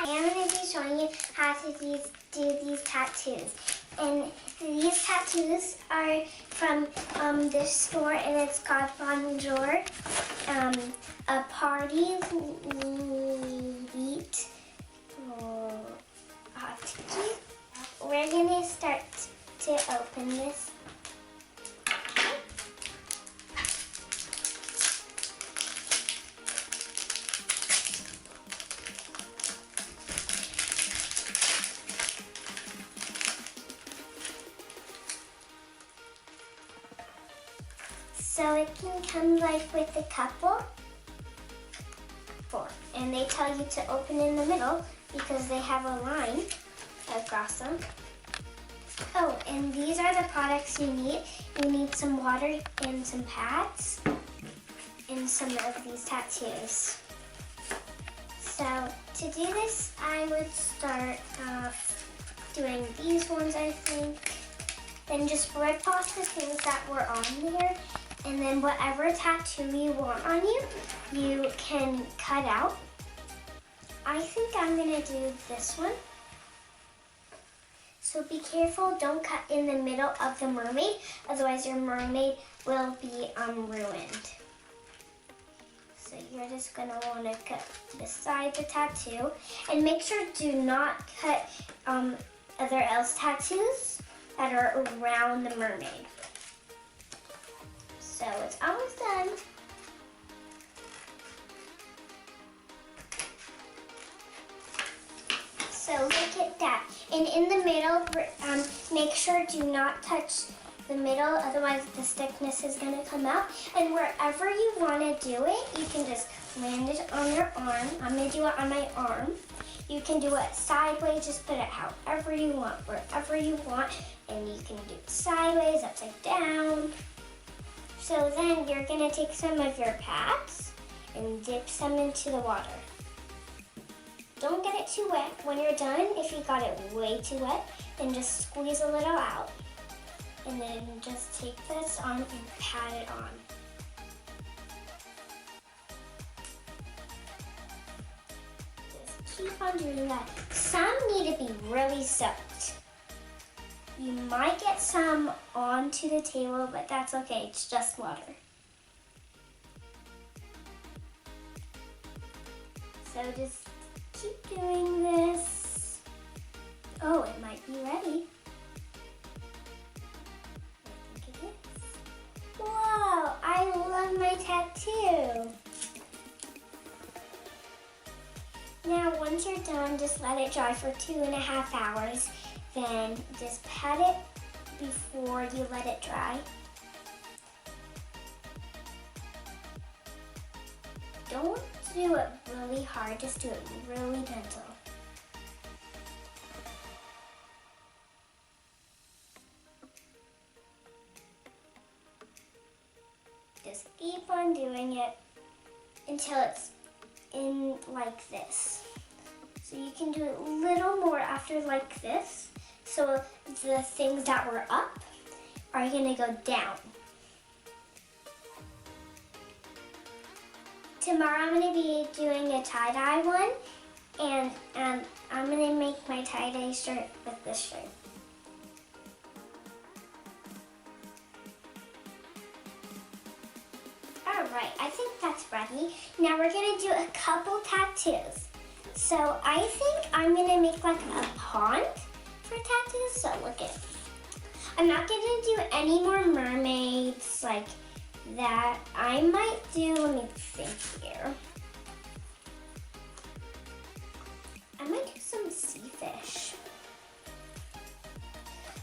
am going to be showing you how to do these tattoos. And these tattoos are from this store, and it's called Bonjour. A party wheat hotkey. We're going to start to open this. So it can come like with a couple, and they tell you to open in the middle because they have a line across them. Oh, and these are the products you need. You need some water and some pads and some of these tattoos. So to do this, I would start off doing these ones, I think. Then just rip off the things that were on there. And then whatever tattoo you want on you, you can cut out. I think I'm gonna do this one. So be careful, don't cut in the middle of the mermaid, otherwise your mermaid will be ruined. So you're just gonna wanna cut beside the tattoo, and make sure do not cut other else tattoos that are around the mermaid. So it's almost done. So look at that. And in the middle, make sure do not touch the middle, otherwise the stickness is gonna come out. And wherever you wanna do it, you can just land it on your arm. I'm gonna do it on my arm. You can do it sideways, just put it however you want, wherever you want. And you can do it sideways, upside down. So then you're gonna take some of your pads and dip some into the water. Don't get it too wet. When you're done, if you got it way too wet, then just squeeze a little out. And then just take this on and pat it on. Just keep on doing that. Some need to be really soaked. You might get some onto the table, but that's okay, it's just water. So just keep doing this. Oh, it might be ready. I think it is. Whoa, I love my tattoo. Now, once you're done, just let it dry for 2.5 hours. Then just pat it before you let it dry. Don't do it really hard, just do it really gentle. Just keep on doing it until it's in like this. So you can do it a little more after like this. So the things that were up are gonna go down. Tomorrow I'm gonna be doing a tie-dye one, and I'm gonna make my tie-dye shirt with this shirt. All right, I think that's ready. Now we're gonna do a couple tattoos. So I think I'm gonna make like a pond for tattoos, so look at. I'm not gonna do any more mermaids like that. I might do, let me think here. I might do some sea fish.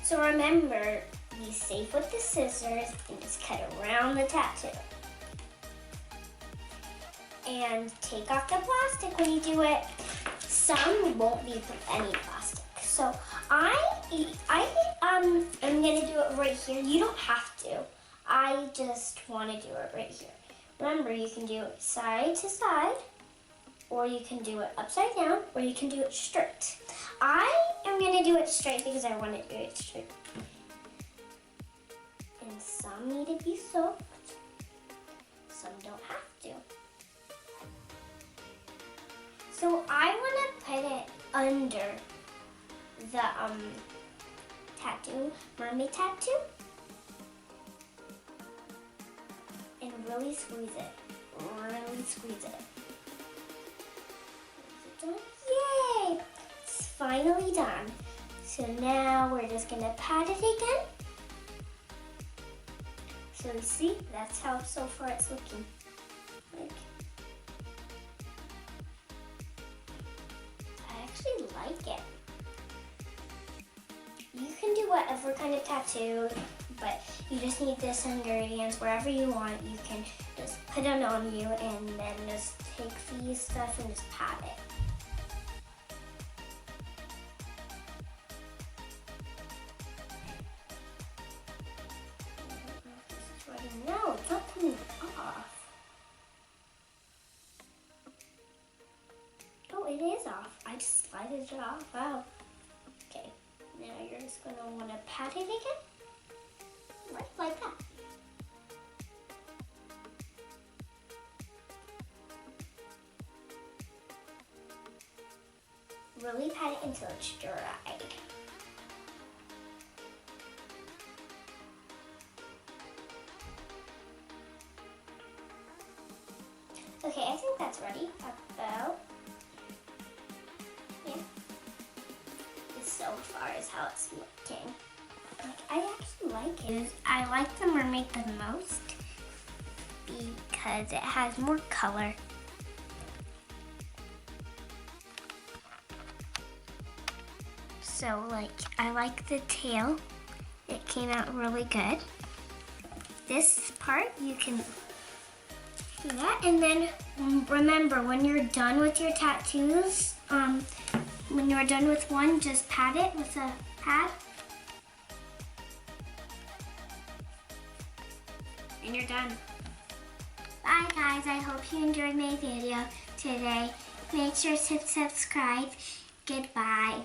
So remember, be safe with the scissors and just cut around the tattoo. And take off the plastic when you do it. Some won't be any plastic. So I'm gonna do it right here. You don't have to. I just want to do it right here. Remember, you can do it side to side, or you can do it upside down, or you can do it straight. I am gonna do it straight because I want to do it straight. And some need to be soaked. Some don't have to. So I want to put it under the tattoo, mermaid tattoo, and really squeeze it. Really squeeze it. Yay! It's finally done. So now we're just gonna pat it again. So you see, that's how so far it's looking. Like, I actually like it. You can do whatever kind of tattoo, but you just need this ingredients wherever you want. You can just put it on you and then just take these stuff and just pat it. No, it's not coming off. Oh, it is off. I just slided it off. Wow. Okay, now you're just going to want to pat it again. Right, like that. Really pat it until it's dried. Okay, I think that's ready. About, yeah. This so far is how it's looking. Like, I actually like it. I like the mermaid the most because it has more color. So, like, I like the tail. It came out really good. This part, you can do that, and then remember, when you're done with your tattoos, when you're done with one, just pat it with a pad. And you're done. Bye guys, I hope you enjoyed my video today. Make sure to subscribe. Goodbye.